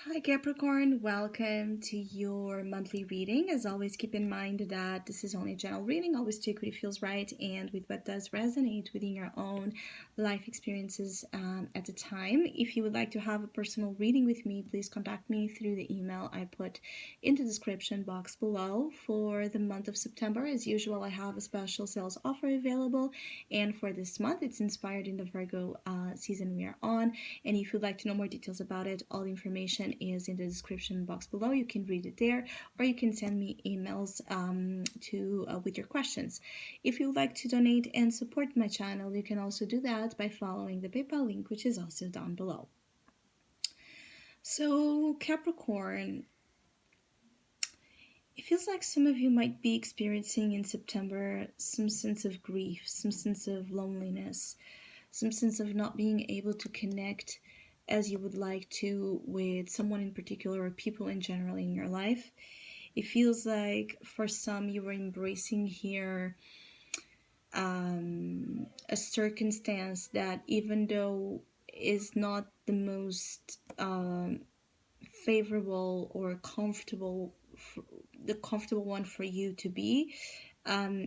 Hi Capricorn, welcome to your monthly reading. As always, keep in mind that this is only a general reading. Always take what feels right and with what does resonate within your own life experiences at the time. If you would like to have a personal reading with me, please contact me through the email I put in the description box below. For the month of September, as usual, I have a special sales offer available, and for this month, it's inspired in the Virgo season we are on. And if you'd like to know more details about it, all the information is in the description box below. You can read it there, or you can send me emails with your questions. If you would like to donate and support my channel, you can also do that by following the PayPal link, which is also down below. So Capricorn, it feels like some of you might be experiencing in September some sense of grief, some sense of loneliness, some sense of not being able to connect as you would like to with someone in particular or people in general in your life. It feels like for some you were embracing here a circumstance that, even though is not the most favorable or the comfortable one for you to be,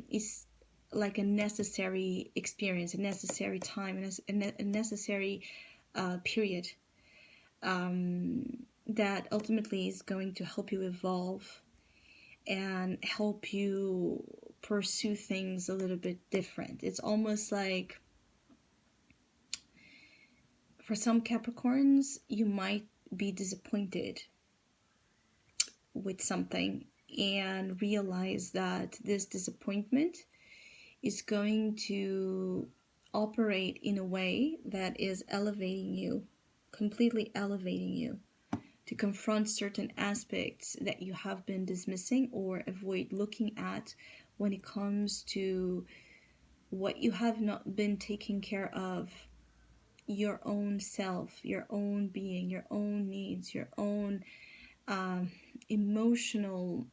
is like a necessary experience, a necessary time, and a necessary period that ultimately is going to help you evolve and help you pursue things a little bit different. It's almost like for some Capricorns, you might be disappointed with something and realize that this disappointment is going to operate in a way that is elevating you, completely elevating you, to confront certain aspects that you have been dismissing or avoid looking at when it comes to what you have not been taking care of, your own self, your own being, your own needs, your own emotional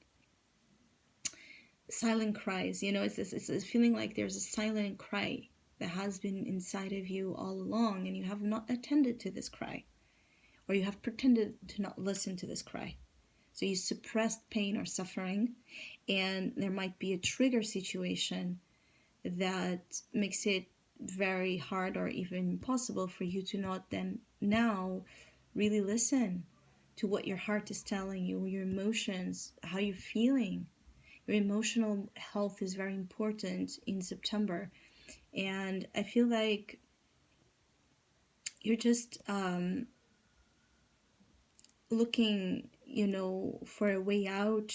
silent cries. It's feeling like there's a silent cry that has been inside of you all along, and you have not attended to this cry, or you have pretended to not listen to this cry. So you suppressed pain or suffering, and there might be a trigger situation that makes it very hard or even impossible for you to not then now really listen to what your heart is telling you, your emotions, how you're feeling. Your emotional health is very important in September, and I feel like you're just looking, for a way out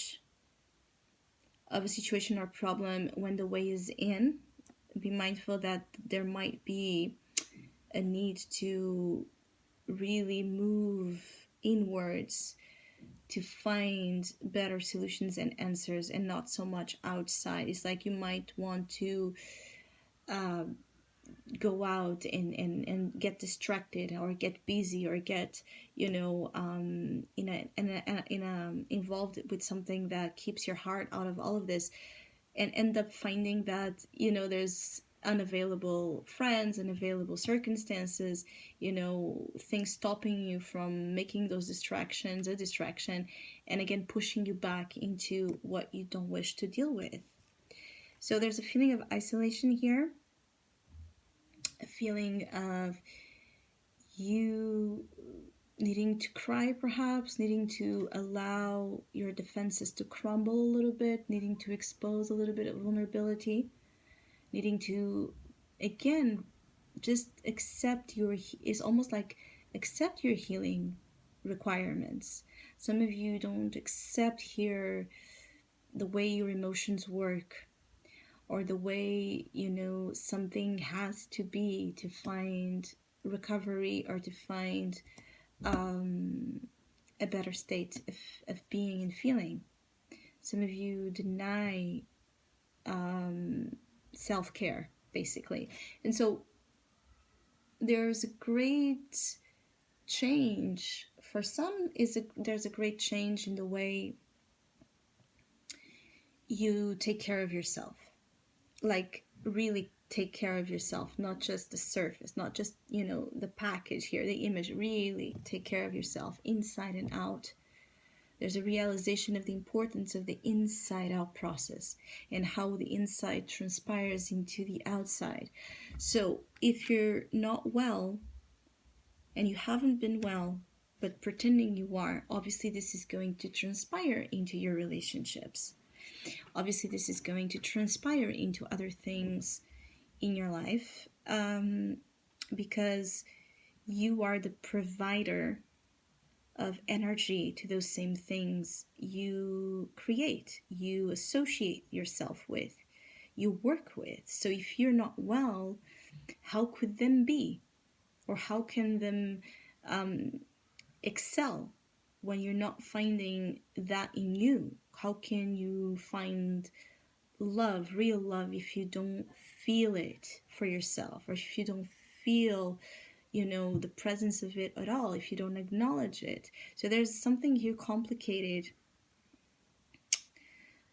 of a situation or problem when the way is in. Be mindful that there might be a need to really move inwards to find better solutions and answers, and not so much outside. It's like you might want to go out and get distracted or get busy or get involved with something that keeps your heart out of all of this, and end up finding that there's unavailable friends, unavailable circumstances, things stopping you from making those distractions a distraction, and again pushing you back into what you don't wish to deal with. So there's a feeling of isolation here, a feeling of you needing to cry, perhaps needing to allow your defenses to crumble a little bit, needing to expose a little bit of vulnerability, needing to again just accept it's almost like accept your healing requirements. Some of you don't accept here the way your emotions work, or the way something has to be to find recovery, or to find a better state of being and feeling. Some of you deny self-care, basically. And so there's a great change. For some, there's a great change in the way you take care of yourself. Like really take care of yourself, not just the surface, not just, the package here, the image. Really take care of yourself inside and out. There's a realization of the importance of the inside out process and how the inside transpires into the outside. So if you're not well and you haven't been well, but pretending you are, obviously this is going to transpire into your relationships. Obviously this is going to transpire into other things in your life, because you are the provider of energy to those same things you create, you associate yourself with, you work with. So if you're not well, how could them be? Or how can them excel when you're not finding that in you? How can you find love, real love, if you don't feel it for yourself, or if you don't feel the presence of it at all, if you don't acknowledge it? So there's something here complicated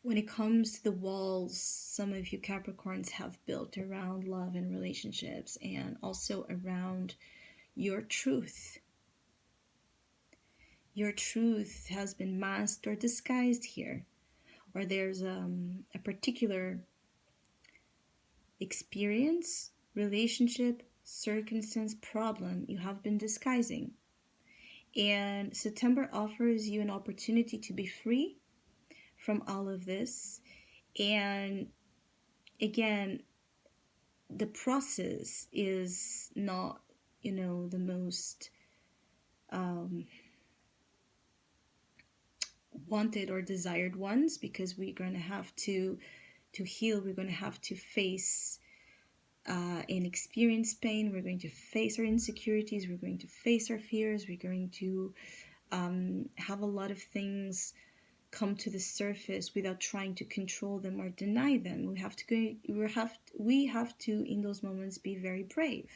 when it comes to the walls some of you Capricorns have built around love and relationships, and also around your truth. Your truth has been masked or disguised here, or there's a particular experience, relationship, circumstance, problem you have been disguising. And September offers you an opportunity to be free from all of this. And again, the process is not, the most wanted or desired ones, because we're going to have to heal. We're going to have to face and experience pain. We're going to face our insecurities. We're going to face our fears. We're going to have a lot of things come to the surface without trying to control them or deny them. We have to in those moments be very brave,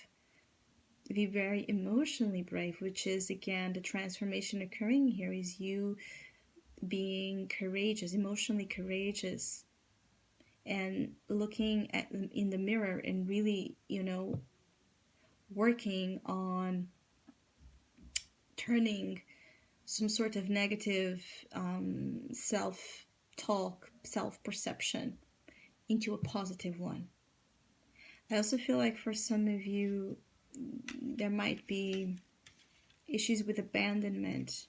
be very emotionally brave, which is again the transformation occurring here, is you being courageous, emotionally courageous, and looking in the mirror and really, working on turning some sort of negative self-talk, self-perception into a positive one. I also feel like for some of you, there might be issues with abandonment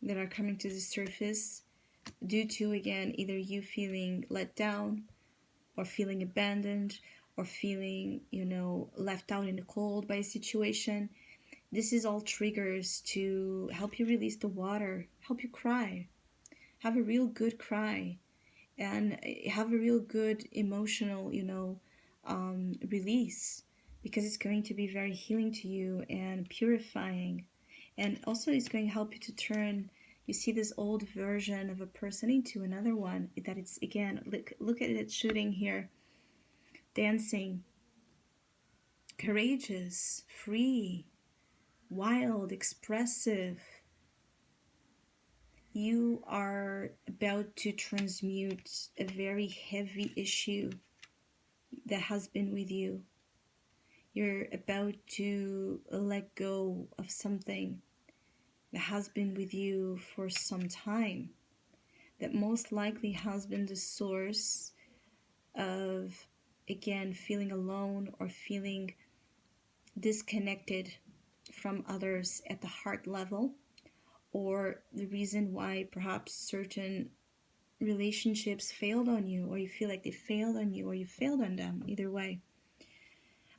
that are coming to the surface due to, again, either you feeling let down, or feeling abandoned, or feeling, left out in the cold by a situation. This is all triggers to help you release the water, help you cry, have a real good cry, and have a real good emotional, release, because it's going to be very healing to you and purifying. And also it's going to help you to turn, you see this old version of a person into another one, that it's, again, look at it shooting here, dancing, courageous, free, wild, expressive. You are about to transmute a very heavy issue that has been with you. You're about to let go of something that has been with you for some time, that most likely has been the source of, again, feeling alone or feeling disconnected from others at the heart level, or the reason why perhaps certain relationships failed on you, or you feel like they failed on you, or you failed on them. Either way,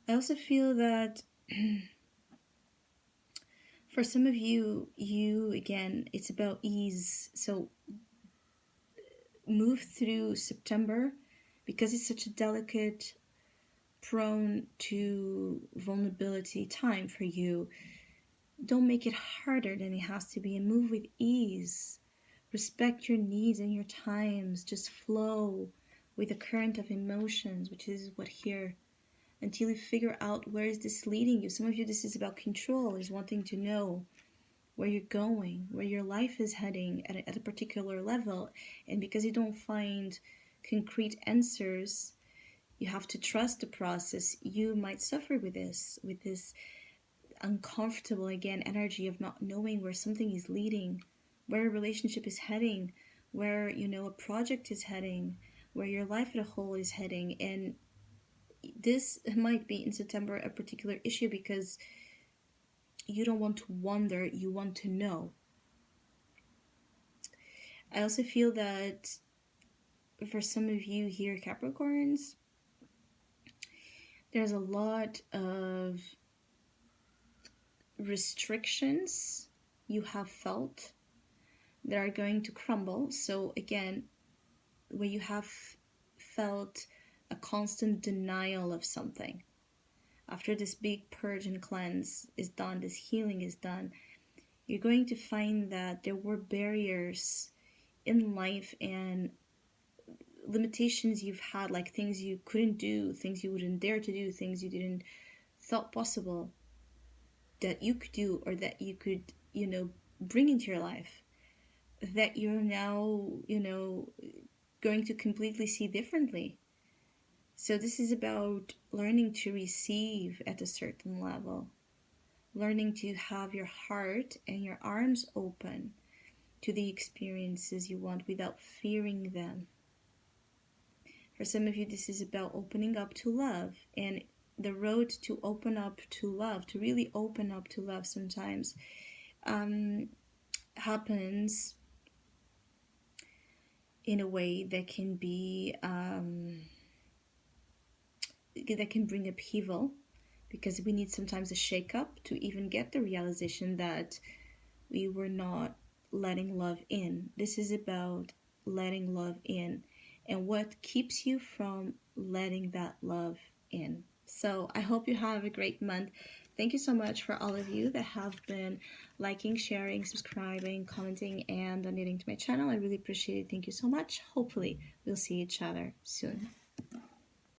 I also feel that for some of you, again, it's about ease. So move through September, because it's such a delicate, prone to vulnerability time for you. Don't make it harder than it has to be, and move with ease. Respect your needs and your times. Just flow with the current of emotions, which is what here, until you figure out where is this leading you. Some of you, this is about control, is wanting to know where you're going, where your life is heading at a particular level. And because you don't find concrete answers, You have to trust the process. You might suffer with this uncomfortable, again, energy of not knowing where something is leading, where a relationship is heading, where, a project is heading, where your life as a whole is heading. And this might be in September a particular issue because you don't want to wonder, you want to know. I also feel that for some of you here, Capricorns, there's a lot of restrictions you have felt that are going to crumble. So again, where you have felt a constant denial of something, after this big purge and cleanse is done, this healing is done, you're going to find that there were barriers in life and limitations you've had, like things you couldn't do, things you wouldn't dare to do, things you didn't thought possible that you could do, or that you could, bring into your life, that you're now, going to completely see differently. So this is about learning to receive at a certain level, learning to have your heart and your arms open to the experiences you want without fearing them. For some of you, this is about opening up to love, and the road to open up to love, to really open up to love, sometimes happens in a way that can be that can bring upheaval, because we need sometimes a shake-up to even get the realization that we were not letting love in. This is about letting love in, and what keeps you from letting that love in. So I hope you have a great month. Thank you so much for all of you that have been liking, sharing, subscribing, commenting, and donating to my channel. I really appreciate it. Thank you so much. Hopefully we'll see each other soon.